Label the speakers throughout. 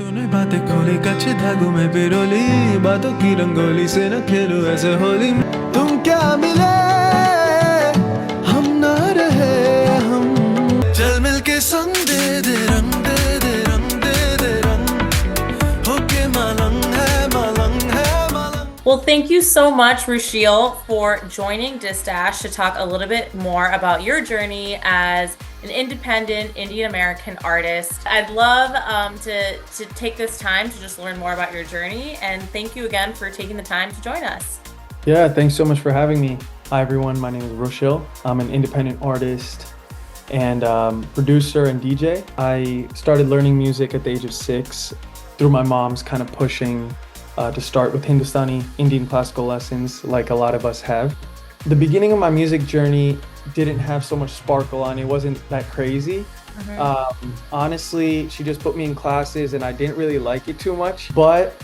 Speaker 1: तूने बातें खोली कच्चे धागों में पिरोली बातों की रंगोली से न खेलो ऐसे होली तुम क्या मिले हम ना रहे हम चल मिल के संग दे दे रंग दे दे रंग दे दे रंग होके मलंग है मलंग है मलंग.
Speaker 2: Well, thank you so much, Rushil, for joining Distash to talk a little bit more about your journey as an independent Indian American artist. I'd love to take this time to just learn more about your journey, and thank you again for taking the time to join us.
Speaker 1: Yeah, thanks so much for having me. Hi everyone, my name is Rushil. I'm an independent artist and producer and DJ. I started learning music at the age of 6 through my mom's kind of pushing to start with Hindustani Indian classical lessons, like a lot of us have. The beginning of my music journey didn't have so much sparkle on it. Wasn't that crazy. Honestly, she just put me in classes and I didn't really like it too much. But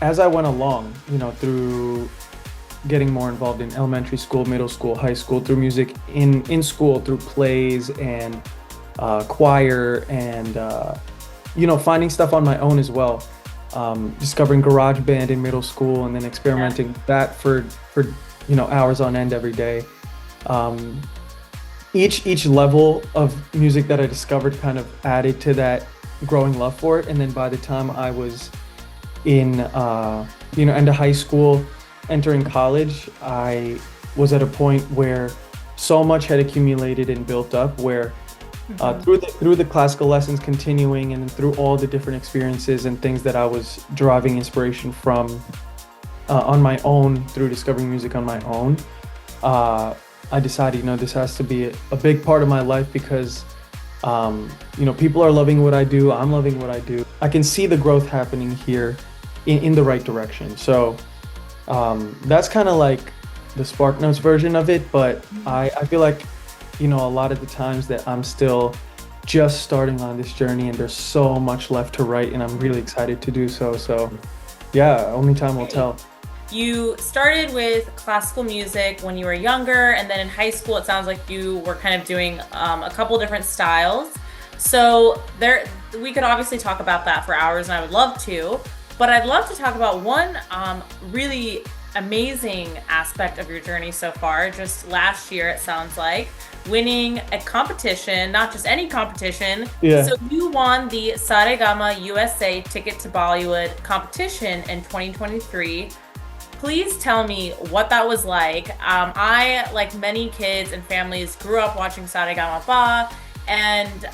Speaker 1: as I went along, you know, through getting more involved in elementary school, middle school, high school, through music in school, through plays and choir and, you know, finding stuff on my own as well. Discovering garage band in middle school and then experimenting with that for you know, hours on end every day. Each level of music that I discovered kind of added to that growing love for it. And then by the time I was in you know, end of high school, entering college, I was at a point where so much had accumulated and built up where through the classical lessons continuing and then through all the different experiences and things that I was deriving inspiration from on my own through discovering music on my own, I decided, you know, this has to be a big part of my life because you know, people are loving what I do, I'm loving what I do. I can see the growth happening here in the right direction. So that's kind of like the Spark Notes version of it, but I feel like, you know, a lot of the times that I'm still just starting on this journey and there's so much left to write and I'm really excited to do so. So yeah, only time will tell.
Speaker 2: You started with classical music when you were younger, and then in high school, it sounds like you were kind of doing a couple different styles. So we could obviously talk about that for hours, and I would love to. But I'd love to talk about one really amazing aspect of your journey so far. Just last year, it sounds like, winning a competition, not just any competition.
Speaker 1: Yeah.
Speaker 2: So you won the Saregama USA Ticket to Bollywood competition in 2023. Please tell me what that was like. I, like many kids and families, grew up watching Saregama Ba, and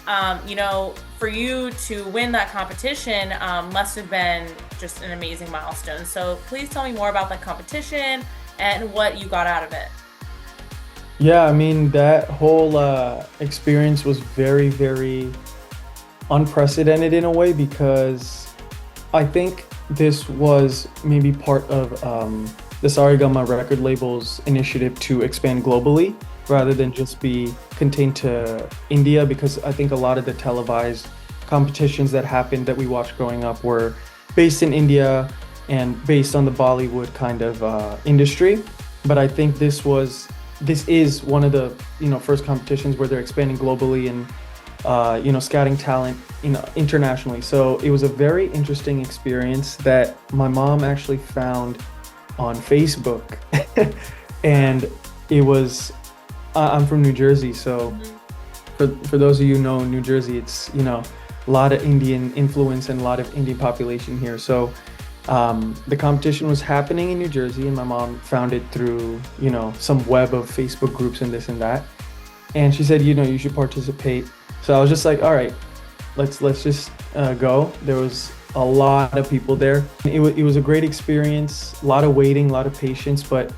Speaker 2: you know, for you to win that competition must have been just an amazing milestone. So please tell me more about that competition and what you got out of it.
Speaker 1: Yeah, I mean, that whole experience was very, very unprecedented in a way because I think this was maybe part of the Saregama record label's initiative to expand globally rather than just be contained to India, because I think a lot of the televised competitions that happened that we watched growing up were based in India and based on the Bollywood kind of industry. But I think this is one of the, you know, first competitions where they're expanding globally and you know, scouting talent, you know, internationally. So it was a very interesting experience that my mom actually found on Facebook. And it was I'm from New Jersey, so for those of you who know New Jersey, it's, you know, a lot of Indian influence and a lot of Indian population here. So the competition was happening in New Jersey and my mom found it through, you know, some web of Facebook groups and this and that. And she said, you know, you should participate. So I was just like, all right, let's just go. There was a lot of people there. It was a great experience, a lot of waiting, a lot of patience, but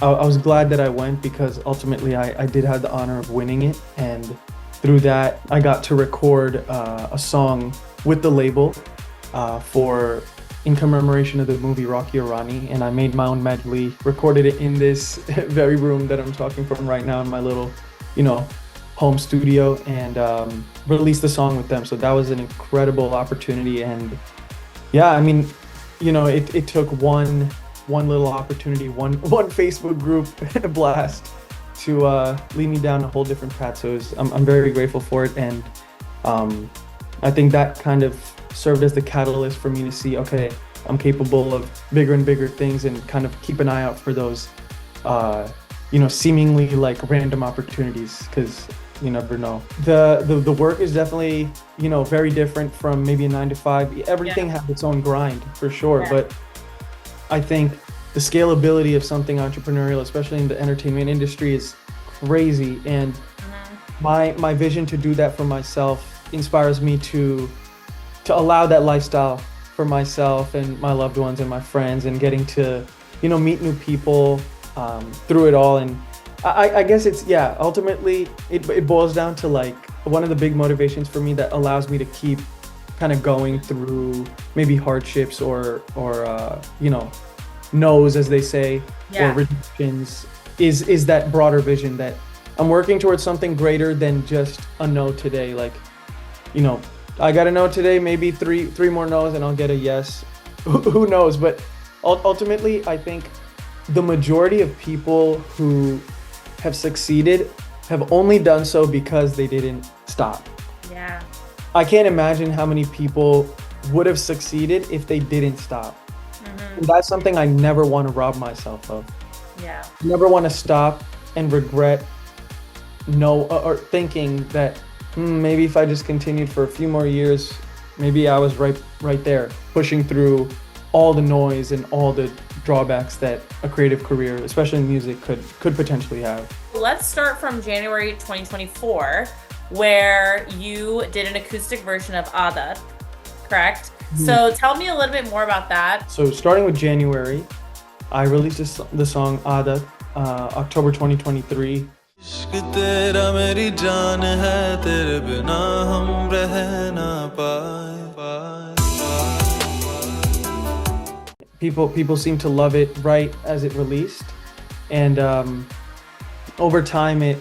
Speaker 1: I was glad that I went because ultimately I did have the honor of winning it. And through that, I got to record a song with the label in commemoration of the movie Rocky or Rani. And I made my own medley, recorded it in this very room that I'm talking from right now in my little, you know, home studio, and released the song with them. So that was an incredible opportunity. And yeah, I mean, you know, it took one little opportunity, one Facebook group blast to lead me down a whole different path. So I'm very grateful for it. And I think that kind of served as the catalyst for me to see, okay, I'm capable of bigger and bigger things, and kind of keep an eye out for those, seemingly like random opportunities, because you never know. The work is definitely, very different from maybe a 9 to 5. Everything has its own grind for sure, but I think the scalability of something entrepreneurial, especially in the entertainment industry, is crazy. And my vision to do that for myself inspires me to allow that lifestyle for myself and my loved ones and my friends, and getting to, meet new people through it all. And I guess it's, ultimately it boils down to like one of the big motivations for me that allows me to keep kind of going through maybe hardships or no's, as they say, or rejections, is that broader vision that I'm working towards something greater than just a no today. Like, I got a no today, maybe three more no's and I'll get a yes. Who knows? But ultimately, I think the majority of people who have succeeded have only done so because they didn't stop.
Speaker 2: Yeah.
Speaker 1: I can't imagine how many people would have succeeded if they didn't stop. And that's something I never want to rob myself of.
Speaker 2: Yeah.
Speaker 1: Never want to stop and regret or thinking that maybe if I just continued for a few more years, maybe I was right there, pushing through all the noise and all the drawbacks that a creative career, especially in music, could potentially have.
Speaker 2: Let's start from January 2024, where you did an acoustic version of Aadat, correct? So tell me a little bit more about that.
Speaker 1: So starting with January, I released the song Aadat, October 2023. People seem to love it right as it released, and over time it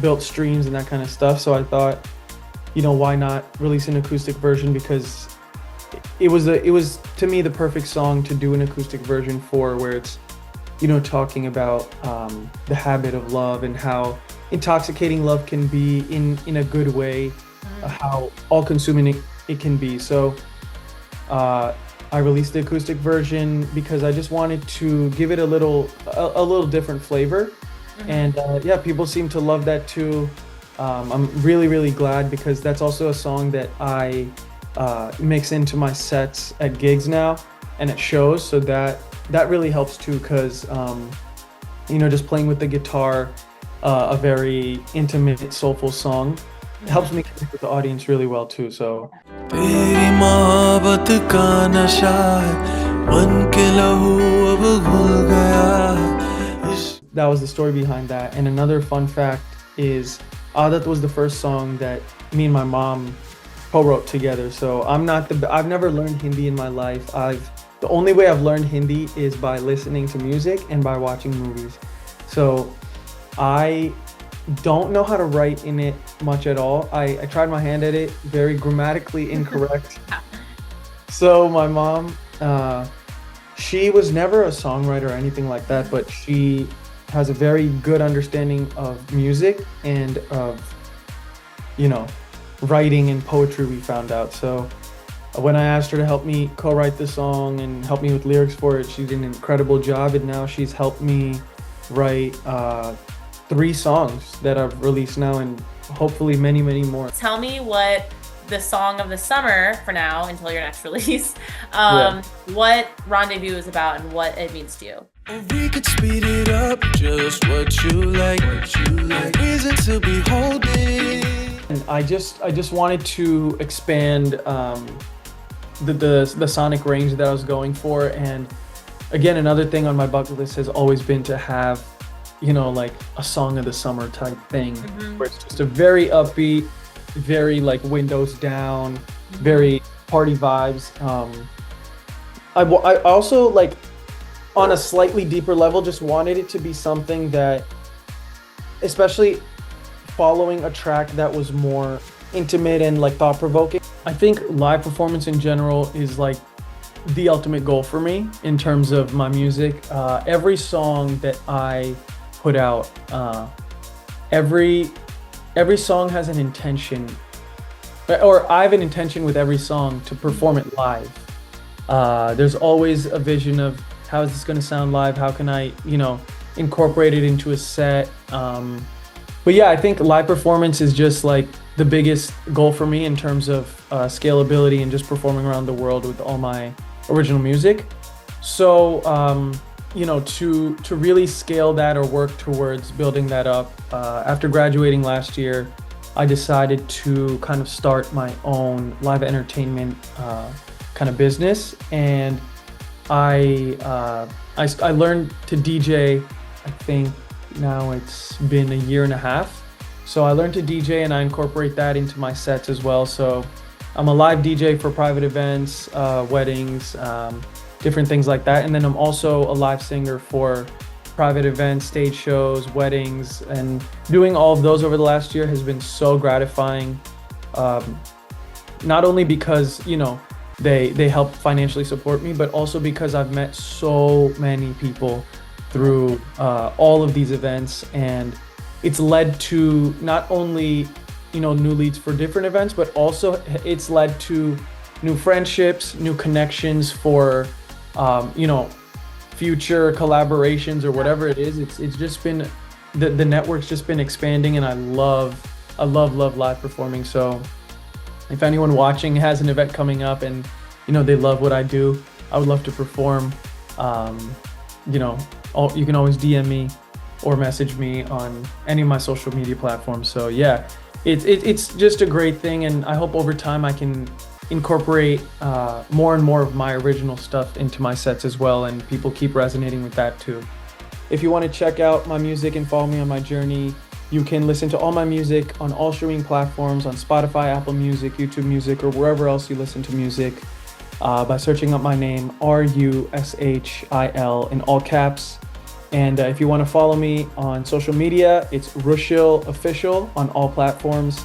Speaker 1: built streams and that kind of stuff. So I thought, why not release an acoustic version, because it was to me the perfect song to do an acoustic version for, where it's talking about the habit of love and how intoxicating love can be in a good way, how all-consuming it can be. So I released the acoustic version because I just wanted to give it a little different flavor, and people seem to love that too. I'm really, really glad, because that's also a song that I mix into my sets at gigs now and at shows, so that really helps too, because just playing with the guitar, a very intimate, soulful song, helps me connect with the audience really well too. So that was the story behind that. And another fun fact is Aadat was the first song that me and my mom co-wrote together. So I've never learned Hindi in my life. The only way I've learned Hindi is by listening to music and by watching movies. So I don't know how to write in it much at all. I tried my hand at it, very grammatically incorrect. So my mom, she was never a songwriter or anything like that, but she has a very good understanding of music and of, writing and poetry, we found out. So when I asked her to help me co-write the song and help me with lyrics for it, she did an incredible job, and now she's helped me write 3 songs that I've released now, and hopefully many, many more.
Speaker 2: Tell me what the song of the summer, for now until your next release, what Rendezvous is about and what it means to you.
Speaker 3: We could speed it up, just what you like, reason to be holding.
Speaker 1: And I just wanted to expand the sonic range that I was going for. And again, another thing on my bucket list has always been to have, like a song of the summer type thing, where it's just a very upbeat, very like windows down, very party vibes. I also, like, on a slightly deeper level, just wanted it to be something that, especially following a track that was more intimate and like thought-provoking. I think live performance in general is like the ultimate goal for me in terms of my music. Every song that I put out, every song has an intention or I have an intention with every song to perform it live. There's always a vision of how is this going to sound live? How can I, incorporate it into a set? But yeah, I think live performance is just like the biggest goal for me in terms of scalability and just performing around the world with all my original music. So, to really scale that or work towards building that up, after graduating last year, I decided to kind of start my own live entertainment kind of business, and I learned to DJ. I think now it's been a year and a half. So I learned to DJ and I incorporate that into my sets as well. So I'm a live DJ for private events, weddings, different things like that. And then I'm also a live singer for private events, stage shows, weddings, and doing all of those over the last year has been so gratifying. Not only because, they help financially support me, but also because I've met so many people through all of these events, and it's led to not only new leads for different events, but also it's led to new friendships, new connections for future collaborations or whatever it is. It's just been the network's just been expanding, and I love live performing. So if anyone watching has an event coming up and they love what I do, I would love to perform. You can always DM me or message me on any of my social media platforms. So yeah, it's just a great thing, and I hope over time I can incorporate more and more of my original stuff into my sets as well, and people keep resonating with that too. If you want to check out my music and follow me on my journey, you can listen to all my music on all streaming platforms, on Spotify, Apple Music, YouTube Music, or wherever else you listen to music, by searching up my name, Rushil, in all caps. And if you want to follow me on social media, it's Rushil Official on all platforms.